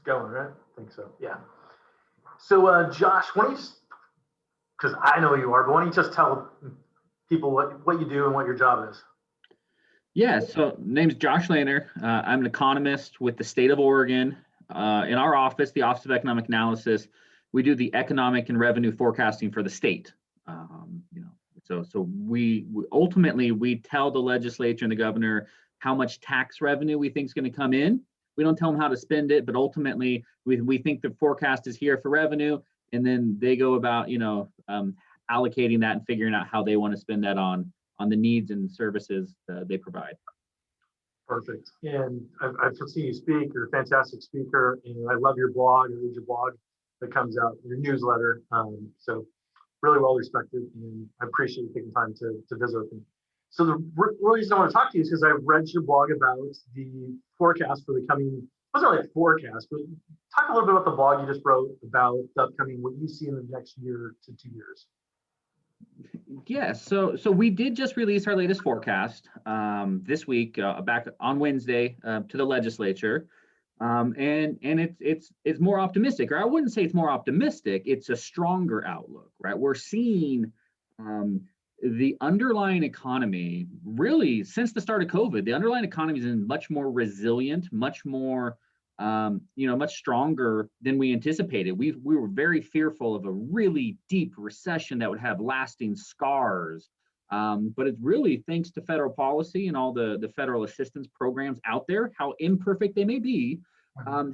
going, right? I think so. Yeah. So, Josh, why don't you just, because I know you are, but why don't you just tell people what you do and what your job is? Yeah, so name's Josh Lehner. I'm an economist with the state of Oregon. In our office, the Office of Economic Analysis, we do the economic and revenue forecasting for the state. So we ultimately we tell the legislature and the governor how much tax revenue we think is going to come in. We don't tell them how to spend it, but ultimately we think the forecast is here for revenue, and then they go about allocating that and figuring out how they want to spend that on the needs and services they provide. Perfect. And I've seen you speak. You're a fantastic speaker, and I love your blog. I read your blog that comes out, your newsletter. So really well respected, and I appreciate you taking time to visit with me. So the reason I want to talk to you is because I read your blog about the forecast for the coming, wasn't really a forecast, but talk a little bit about the blog you just wrote about the upcoming, what you see in the next year to 2 years. Yeah, so we did just release our latest forecast this week, back on Wednesday, to the legislature, and it's more optimistic, or I wouldn't say it's more optimistic. It's a stronger outlook, right? We're seeing the underlying economy really since the start of COVID. The underlying economy is much more resilient, much more much stronger than we anticipated. We were very fearful of a really deep recession that would have lasting scars. But it's really thanks to federal policy and all the federal assistance programs out there, how imperfect they may be,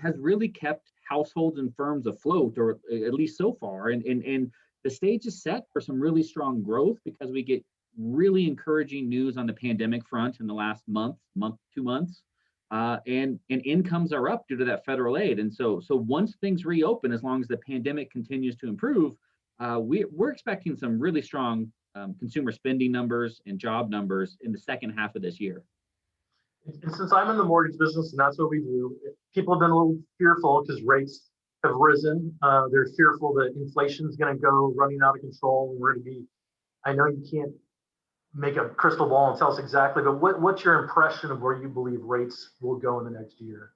has really kept households and firms afloat, or at least so far. And the stage is set for some really strong growth because we get really encouraging news on the pandemic front in the last month, 2 months. And incomes are up due to that federal aid. And so once things reopen, as long as the pandemic continues to improve, we're expecting some really strong consumer spending numbers and job numbers in the second half of this year. And since I'm in the mortgage business and that's what we do, people have been a little fearful because rates have risen. They're fearful that inflation is going to go running out of control. And we're going to be, I know you can't make a crystal ball and tell us exactly, but what's your impression of where you believe rates will go in the next year?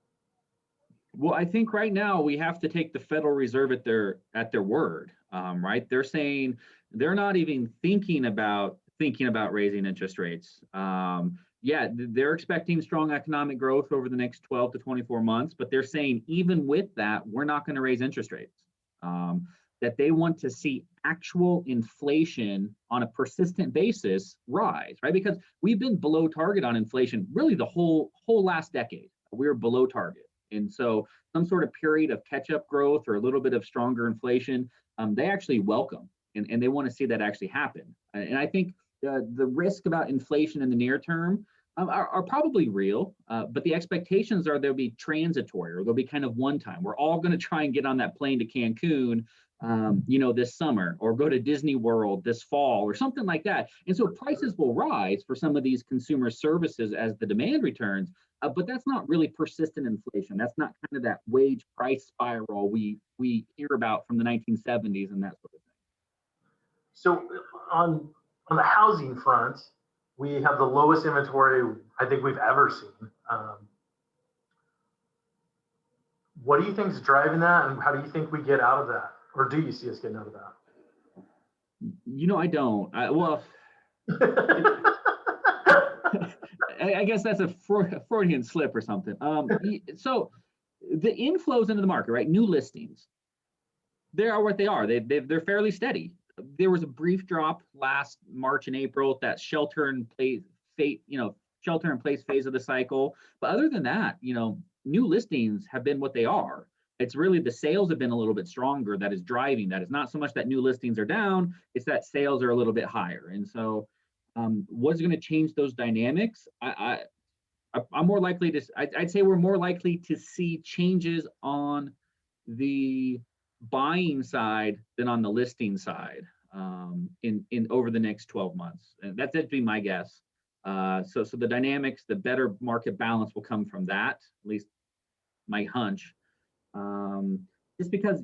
Well, I think right now we have to take the Federal Reserve at their word, right? They're saying they're not even thinking about raising interest rates. They're expecting strong economic growth over the next 12 to 24 months, but they're saying even with that, we're not going to raise interest rates. That they want to see actual inflation on a persistent basis rise, right? Because we've been below target on inflation really the whole last decade. We were below target. And so some sort of period of catch-up growth or a little bit of stronger inflation, they actually welcome, and they want to see that actually happen. And I think the risk about inflation in the near term are probably real, but the expectations are they'll be transitory, or they'll be kind of one time. We're all going to try and get on that plane to Cancun this summer, or go to Disney World this fall, or something like that. And so prices will rise for some of these consumer services as the demand returns, but that's not really persistent inflation. That's not kind of that wage price spiral we hear about from the 1970s and that sort of thing. So on the housing front, we have the lowest inventory I think we've ever seen. What do you think is driving that, and how do you think we get out of that? Or do you see us getting out of that? I don't. I guess that's a Freudian slip or something. So the inflows into the market, right? New listings, they are what they are. They're fairly steady. There was a brief drop last March and April, that shelter in place phase of the cycle. But other than that, new listings have been what they are. It's really the sales have been a little bit stronger that is driving that. It's not so much that new listings are down, it's that sales are a little bit higher. And so what's going to change those dynamics? I'm more likely to, I'd say we're more likely to see changes on the buying side than on the listing side in over the next 12 months. And that'd be my guess. So the dynamics, the better market balance will come from that, at least my hunch. Just because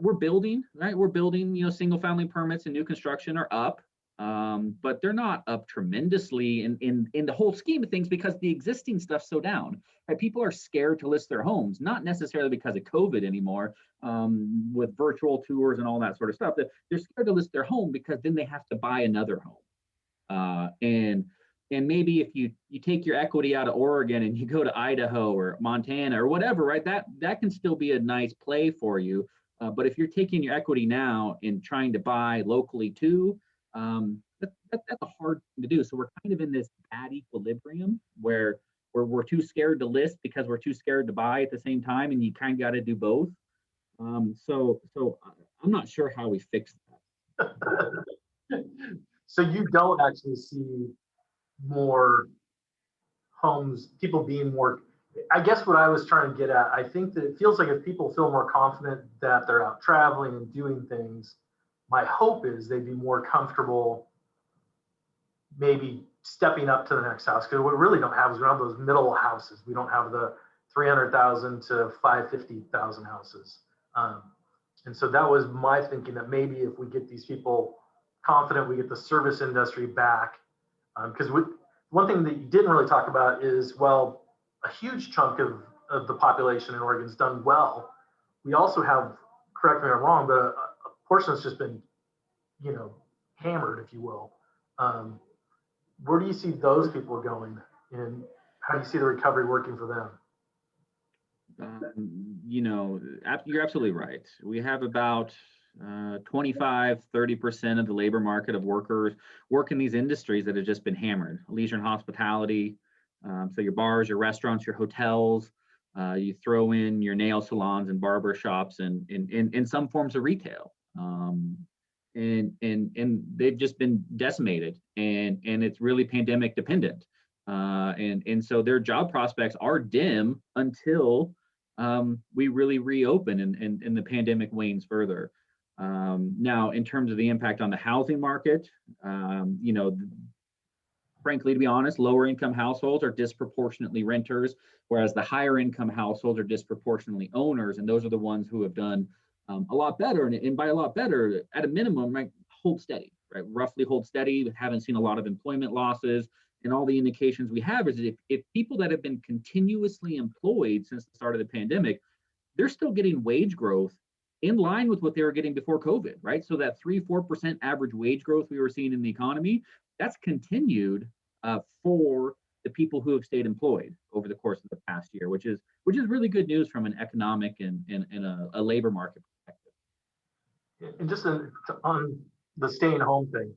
we're building, right? We're building, single family permits and new construction are up. but they're not up tremendously in the whole scheme of things because the existing stuff's so down. Right? People are scared to list their homes, not necessarily because of COVID anymore, with virtual tours and all that sort of stuff. They're scared to list their home because then they have to buy another home. And maybe if you take your equity out of Oregon and you go to Idaho or Montana or whatever, right? That can still be a nice play for you. But if you're taking your equity now and trying to buy locally too, that's a hard thing to do. So we're kind of in this bad equilibrium where we're too scared to list because we're too scared to buy at the same time, and you kind of got to do both. So I'm not sure how we fix that. So you don't actually see more homes, people being more, I guess what I was trying to get at, I think that it feels like if people feel more confident that they're out traveling and doing things, my hope is they'd be more comfortable maybe stepping up to the next house. Because what we really don't have is we don't have those middle houses. We don't have the 300,000 to 550,000 houses. And so that was my thinking, that maybe if we get these people confident, we get the service industry back. Because one thing that you didn't really talk about is, well, a huge chunk of the population in Oregon's done well. We also have, correct me if I'm wrong, but a portion that's just been, hammered, if you will. Where do you see those people going, and how do you see the recovery working for them? You're absolutely right. We have about 25-30% of the labor market of workers work in these industries that have just been hammered: leisure and hospitality. So your bars, your restaurants, your hotels. You throw in your nail salons and barber shops, and in some forms of retail. And they've just been decimated, and it's really pandemic dependent. And so their job prospects are dim until we really reopen and the pandemic wanes further. Now, in terms of the impact on the housing market, frankly, to be honest, lower income households are disproportionately renters, whereas the higher income households are disproportionately owners, and those are the ones who have done a lot better. And by a lot better, at a minimum, right, hold steady, right? Roughly hold steady. Haven't seen a lot of employment losses. And all the indications we have is if people that have been continuously employed since the start of the pandemic, they're still getting wage growth in line with what they were getting before COVID, right? So that 3-4% average wage growth we were seeing in the economy, that's continued for the people who have stayed employed over the course of the past year, which is really good news from an economic and a labor market perspective. And just on the staying home thing,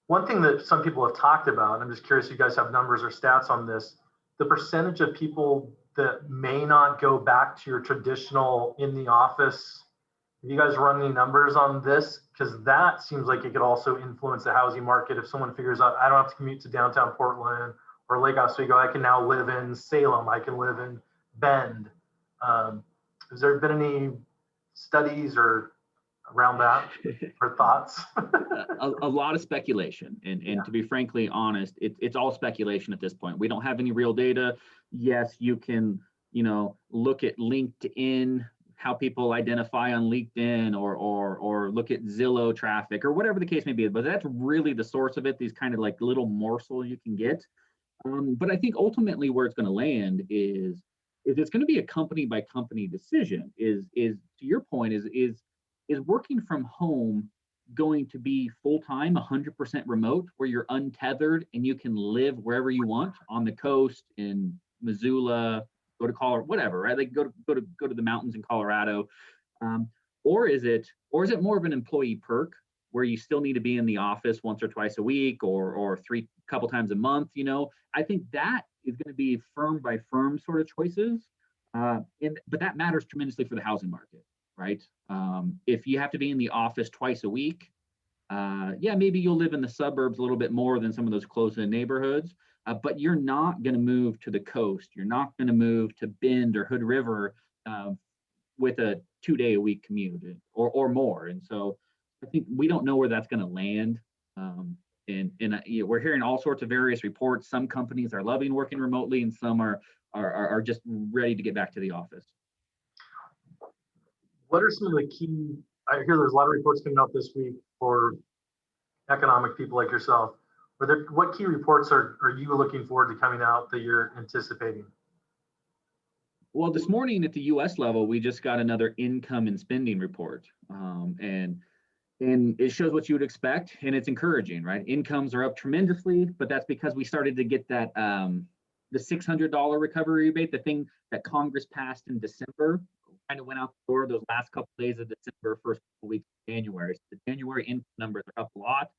one thing that some people have talked about, and I'm just curious if you guys have numbers or stats on this, the percentage of people that may not go back to your traditional in the office. Have you guys run any numbers on this? Because that seems like it could also influence the housing market. If someone figures out, I don't have to commute to downtown Portland or Lake Oswego, I can now live in Salem, I can live in Bend. Has there been any studies or around that or thoughts? a lot of speculation, and to be frankly honest, it's all speculation at this point. We don't have any real data. Yes, you can look at LinkedIn, how people identify on LinkedIn, or look at Zillow traffic or whatever the case may be, but that's really the source of it, these kind of like little morsels you can get. But I think ultimately where it's going to land is it's going to be a company by company decision. Is to your point, is working from home going to be full-time, 100% remote, where you're untethered and you can live wherever you want on the coast, in Missoula, go to Colorado, whatever, right? Like go to the mountains in Colorado, or is it more of an employee perk where you still need to be in the office once or twice a week, or couple times a month? I think that is going to be firm by firm sort of choices, but that matters tremendously for the housing market. Right? If you have to be in the office twice a week, maybe you'll live in the suburbs a little bit more than some of those close-in neighborhoods, but you're not going to move to the coast. You're not going to move to Bend or Hood River with a 2-day-a-week commute or more. And so I think we don't know where that's going to land. We're hearing all sorts of various reports. Some companies are loving working remotely, and some are just ready to get back to the office. What are some of the key, I hear there's a lot of reports coming out this week for economic people like yourself, what key reports are you looking forward to coming out that you're anticipating? Well, this morning at the U.S. level, we just got another income and spending report, and it shows what you would expect, and it's encouraging, right? Incomes are up tremendously, but that's because we started to get that the $600 recovery rebate, the thing that Congress passed in December, kind of went out the door those last couple of days of December, first couple of weeks of January. So the January income numbers are up a lot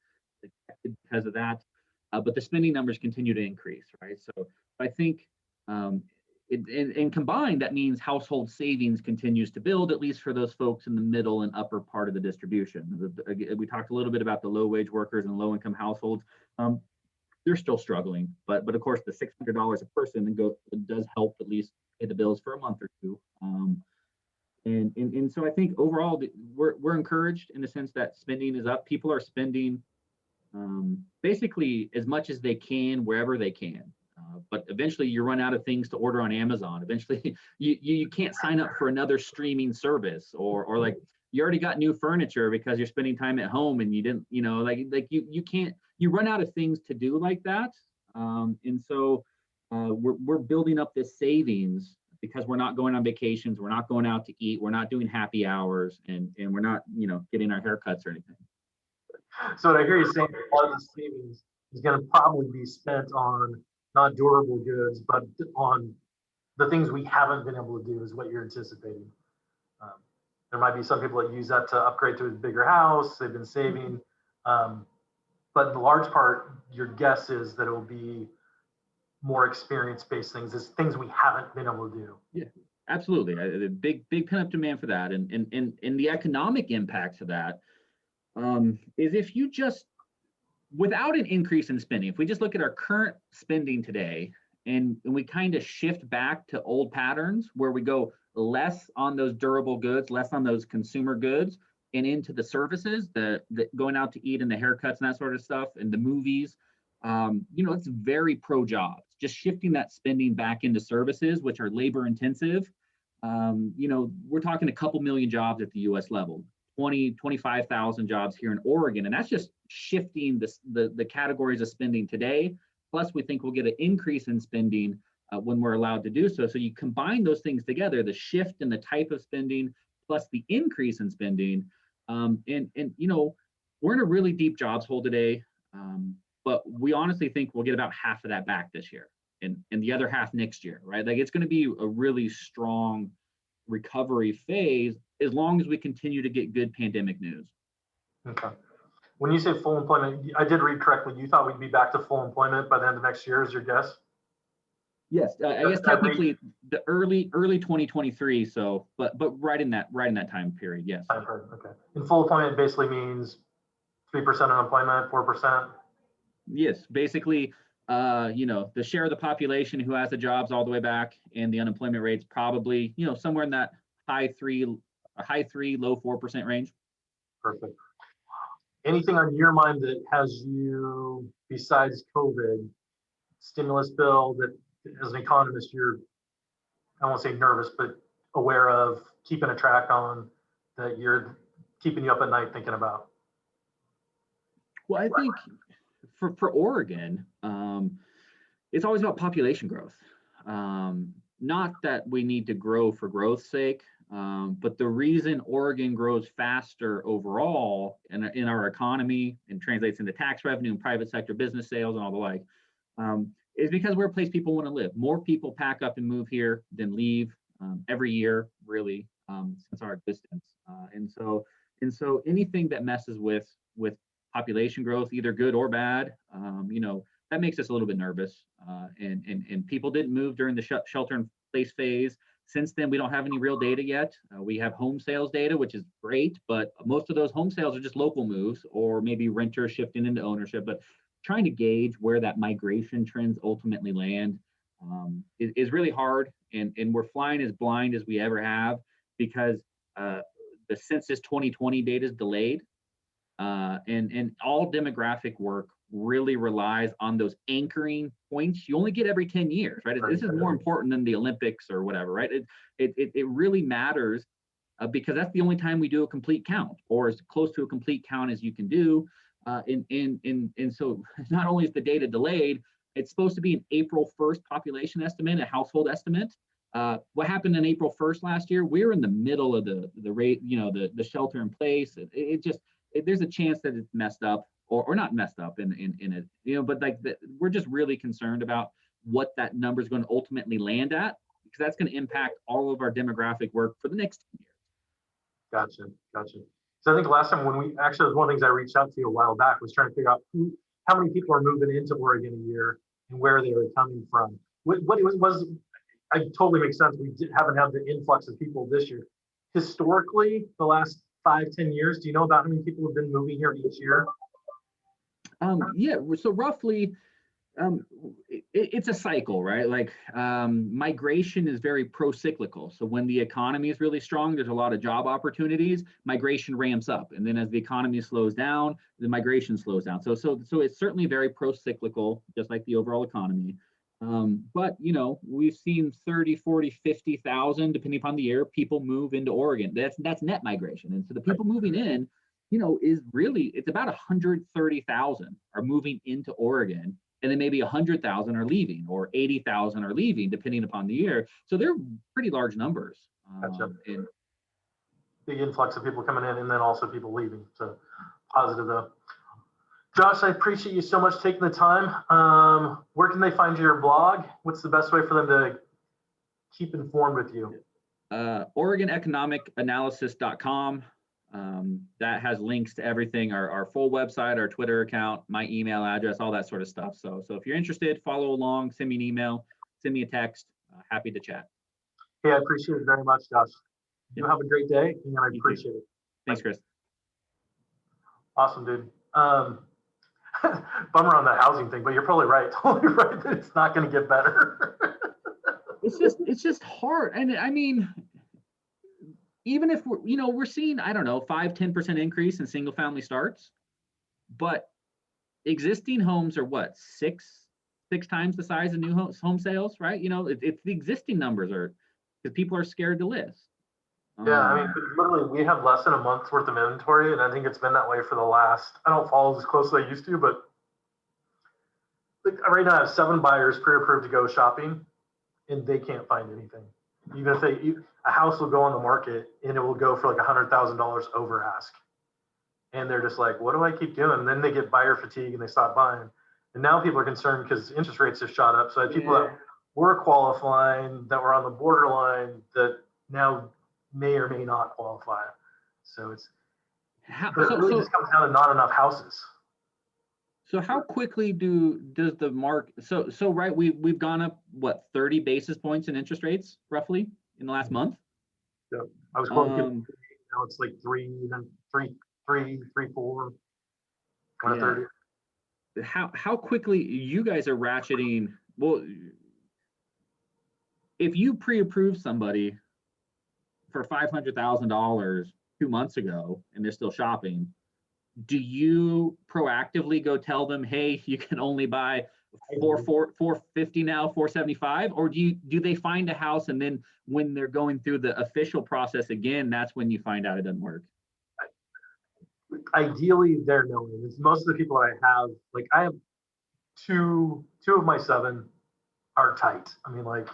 because of that, but the spending numbers continue to increase, right? So I think and combined, that means household savings continues to build, at least for those folks in the middle and upper part of the distribution. We talked a little bit about the low wage workers and low income households. They're still struggling, but of course the $600 a person does help at least pay the bills for a month or two. And so I think overall we're encouraged in the sense that spending is up. People are spending basically as much as they can wherever they can. But eventually you run out of things to order on Amazon. Eventually you can't sign up for another streaming service, or like you already got new furniture because you're spending time at home and you didn't, like you can't, you run out of things to do like that. And so we're building up this savings because we're not going on vacations, we're not going out to eat, we're not doing happy hours, and we're not, getting our haircuts or anything. So what I hear you saying, a lot of the savings is going to probably be spent on not durable goods, but on the things we haven't been able to do is what you're anticipating. There might be some people that use that to upgrade to a bigger house. They've been saving. But in the large part, your guess is that it will be more experience-based things, is things we haven't been able to do. Yeah, absolutely. The big pent-up demand for that. And the economic impact of that is if you just, without an increase in spending, if we just look at our current spending today and we kind of shift back to old patterns where we go less on those durable goods, less on those consumer goods, and into the services, the going out to eat and the haircuts and that sort of stuff, and the movies, it's very pro jobs. Just shifting that spending back into services, which are labor intensive. We're talking a couple million jobs at the U.S. level. 25,000 jobs here in Oregon. And that's just shifting the categories of spending today. Plus, we think we'll get an increase in spending when we're allowed to do so. So you combine those things together, the shift in the type of spending, plus the increase in spending. We're in a really deep jobs hole today, but we honestly think we'll get about half of that back this year and the other half next year, right? Like it's going to be a really strong recovery phase as long as we continue to get good pandemic news. Okay. When you say full employment, I did read correctly. You thought we'd be back to full employment by the end of next year, is your guess? Yes, I guess technically the early 2023. So, but right in that time period, yes. I've heard. Okay. And full employment basically means 3% unemployment, 4%. Yes, basically, the share of the population who has the jobs all the way back, and the unemployment rate's probably, somewhere in that high 3, low 4% range. Perfect. Anything on your mind that has you, besides COVID, stimulus bill, that as an economist you're, I won't say nervous, but aware of, keeping a track on, that you're keeping you up at night thinking about? Well, I think for Oregon, it's always about population growth. Not that we need to grow for growth's sake, but the reason Oregon grows faster overall in our economy and translates into tax revenue and private sector business sales and all the like, is because we're a place people want to live. More people pack up and move here than leave every year, really, since our existence. And so anything that messes with population growth, either good or bad, that makes us a little bit nervous. And people didn't move during the shelter in place phase. Since then, we don't have any real data yet. We have home sales data, which is great, but most of those home sales are just local moves or maybe renters shifting into ownership. But trying to gauge where that migration trends ultimately land is really hard. And we're flying as blind as we ever have because the Census 2020 data is delayed. And all demographic work really relies on those anchoring points you only get every 10 years, right? This is more important than the Olympics or whatever, right? It really matters because that's the only time we do a complete count, or as close to a complete count as you can do. And so not only is the data delayed, it's supposed to be an April 1st population estimate, a household estimate. What happened in April 1st last year? We're in the middle of the rate, the shelter in place. There's a chance that it's messed up or not messed up in it, but like we're just really concerned about what that number is going to ultimately land at, because that's going to impact all of our demographic work for the next 10 years. Gotcha. So I think last time when one of the things I reached out to you a while back was trying to figure out how many people are moving into Oregon a year and where they were coming from. What it was it totally makes sense. We haven't had the influx of people this year. Historically, the last 5-10 years, do you know about how many people have been moving here each year? Yeah, so roughly, it's a cycle, right? Like migration is very pro-cyclical. So when the economy is really strong, there's a lot of job opportunities, migration ramps up. And then as the economy slows down, the migration slows down. So it's certainly very pro-cyclical, just like the overall economy. But, we've seen 30, 40, 50,000, depending upon the year, people move into Oregon. That's net migration. And so the people moving in, it's about 130,000 are moving into Oregon. And then maybe 100,000 are leaving, or 80,000 are leaving, depending upon the year. So they're pretty large numbers. Gotcha. Big influx of people coming in, and then also people leaving. So positive though. Josh, I appreciate you so much taking the time. Where can they find your blog? What's the best way for them to keep informed with you? OregonEconomicAnalysis.com. That has links to everything, our full website, our Twitter account, my email address, all that sort of stuff. So if you're interested, follow along, send me an email, send me a text. Happy to chat. Hey, I appreciate it very much, Josh. You have a great day, and I appreciate it. Thanks, Chris. Awesome, dude. Bummer on the housing thing, but you're probably right. Totally right that it's not going to get better. It's just hard. And I mean, even if we're seeing, 5-10% increase in single family starts, but existing homes are what, six times the size of new home sales, right? It's the existing numbers are, because people are scared to list. Yeah, I mean, literally, we have less than a month's worth of inventory, and I think it's been that way for the last, I don't follow as close as I used to, but like right now I have 7 buyers pre-approved to go shopping, and they can't find anything. Even if a house will go on the market and it will go for like $100,000 over ask. And they're just like, what do I keep doing? And then they get buyer fatigue and they stop buying. And now people are concerned because interest rates have shot up. So I have people that were qualifying, that were on the borderline, that now may or may not qualify. So it really just comes down to not enough houses. So how quickly does the market, so right, we've gone up, what, 30 basis points in interest rates roughly in the last month? Yeah, I was quoting now it's like 3, 4, 30. How quickly you guys are ratcheting? Well, if you pre-approve somebody for $500,000 2 months ago and they're still shopping, do you proactively go tell them, hey, you can only buy 450 now, 475, or do they find a house and then when they're going through the official process again, that's when you find out it doesn't work? Ideally, they're knowing. Most of the people I have, like I have two of my 7 are tight. I mean, like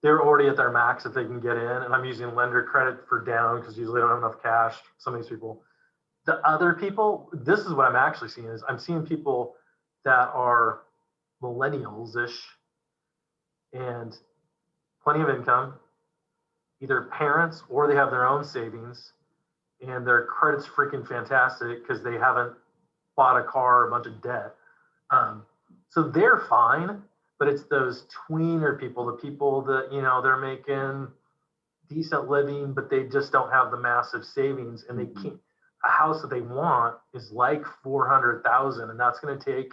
they're already at their max if they can get in, and I'm using lender credit for down because usually I don't have enough cash. Some of these people. The other people, this is what I'm actually seeing, is I'm seeing people that are millennials-ish and plenty of income, either parents or they have their own savings, and their credit's freaking fantastic because they haven't bought a car or a bunch of debt. So they're fine, but it's those tweener people, the people that, they're making decent living, but they just don't have the massive savings, and they can't. A house that they want is like 400,000, and that's going to take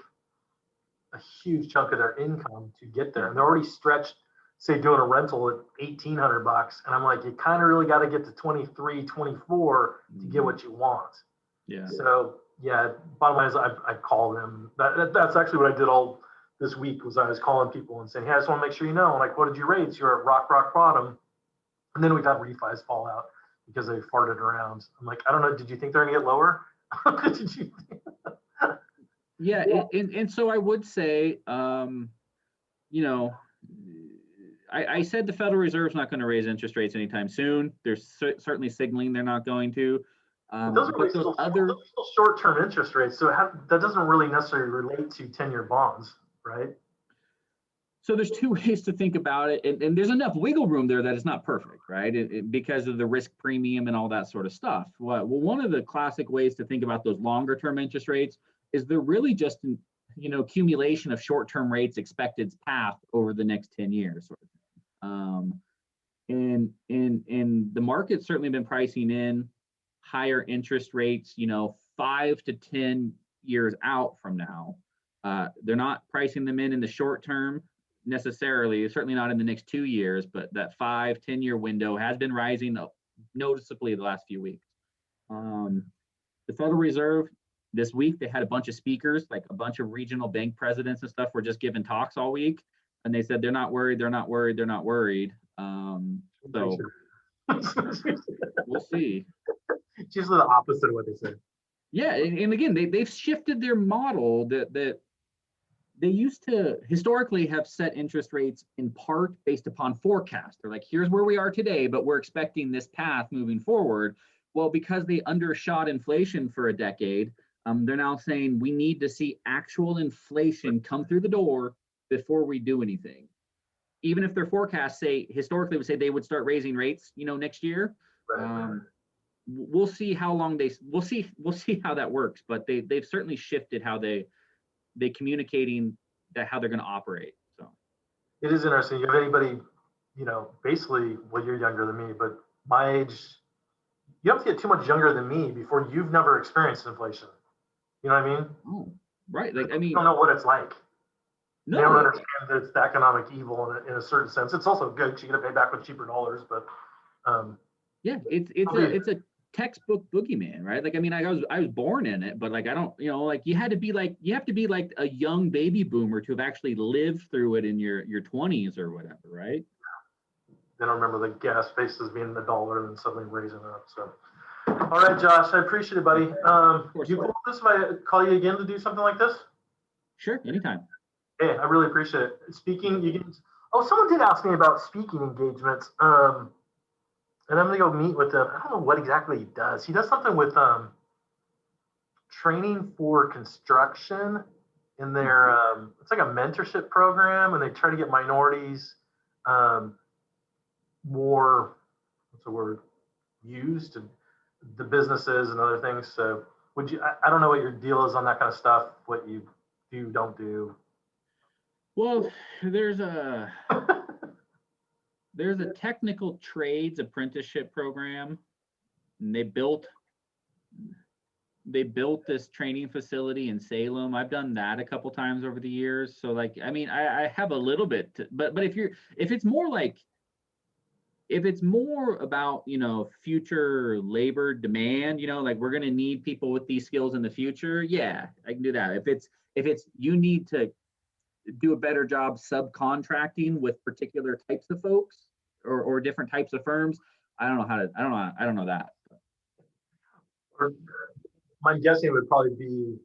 a huge chunk of their income to get there. And they're already stretched, say, doing a rental at $1,800, and I'm like, you kind of really got to get to 23, 24 to get what you want. Yeah. So yeah, bottom line is I call them. That's actually what I did all this week, was I was calling people and saying, hey, I just want to make sure you know, like, what did you raise? You're at rock bottom. And then we've had refis fall out because they farted around. I'm like, I don't know. Did you think they're gonna get lower? Did you think? Yeah, and so I would say, you know, I said the Federal Reserve's not going to raise interest rates anytime soon. They're certainly signaling they're not going to. Those are But those other, still short-term interest rates, so that doesn't really necessarily relate to 10-year bonds, right? so there's two ways to think about it, and there's enough wiggle room there that it's not perfect, right? Because of the risk premium and all that sort of stuff. Well, one of the classic ways to think about those longer term interest rates is they're really just an, accumulation of short-term rates expected path over the next 10 years. Sort of thing. And the market's certainly been pricing in higher interest rates, 5 to 10 years out from now. They're not pricing them in the short term necessarily, certainly not in the next 2 years, but that 5-10 year window has been rising noticeably the last few weeks. The Federal Reserve this week, they had a bunch of speakers, like a bunch of regional bank presidents and stuff were just giving talks all week. And they said, they're not worried, they're not worried, they're not worried. So we'll see. It's usually the opposite of what they say. Yeah, and again, they've shifted their model that they used to historically have set interest rates in part based upon forecast. They're like, here's where we are today, but we're expecting this path moving forward. Well, because they undershot inflation for a decade, they're now saying we need to see actual inflation come through the door before we do anything. Even if their forecasts say historically would say they would start raising rates, next year. Right. We'll see how long we'll see how that works, but they've certainly shifted how they communicating that how they're going to operate. So it is interesting. You have anybody, basically, well, you're younger than me, but my age, you don't have to get too much younger than me before you've never experienced inflation. You know what I mean? Oh, right. Like, you don't know what it's like. No. They don't understand that it's the economic evil in a certain sense. It's also good. You get to pay back with cheaper dollars, but yeah, it's a textbook boogeyman, right? Like, I was born in it, but like, I don't, like you have to be like a young baby boomer to have actually lived through it in your 20s or whatever, right? Then I remember the gas prices being $1 and then suddenly raising up. So, all right, Josh, I appreciate it, buddy. You cool with this if I call you again to do something like this? Sure, anytime. Hey, I really appreciate it. Speaking, someone did ask me about speaking engagements. And I'm gonna go meet with him. I don't know what exactly he does. He does something with training for construction in their it's like a mentorship program, and they try to get minorities more, what's the word, used to the businesses and other things. So would you, I don't know what your deal is on that kind of stuff, what you do, don't do. Well, there's a technical trades apprenticeship program, and they built this training facility in Salem. I've done that a couple times over the years. So like, I have a little bit, but if it's more about, future labor demand, like we're going to need people with these skills in the future. Yeah, I can do that. If it's you need to do a better job subcontracting with particular types of folks or different types of firms, I don't know that. My guessing would probably be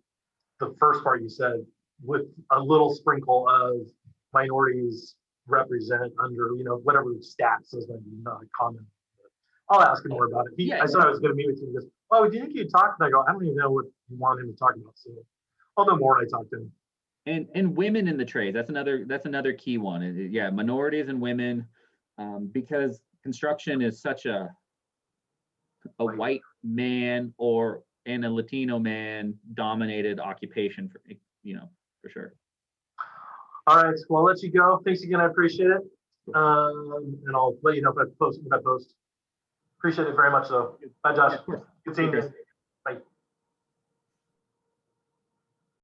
the first part you said, with a little sprinkle of minorities represent under, whatever stats is going to be not common. I'll ask him more about it. I said I was going to meet with you. He goes, "Oh, do you think you talk?" And I go, "I don't even know what you want him to talk about." So I'll know more when I talk to him. And women in the trades, that's another key one. Yeah, minorities and women, because construction is such a white man and a Latino man dominated occupation for sure. All right, well, I'll let you go. Thanks again, I appreciate it. And I'll let you know if I post. Appreciate it very much, though. Bye, Josh. Good seeing you.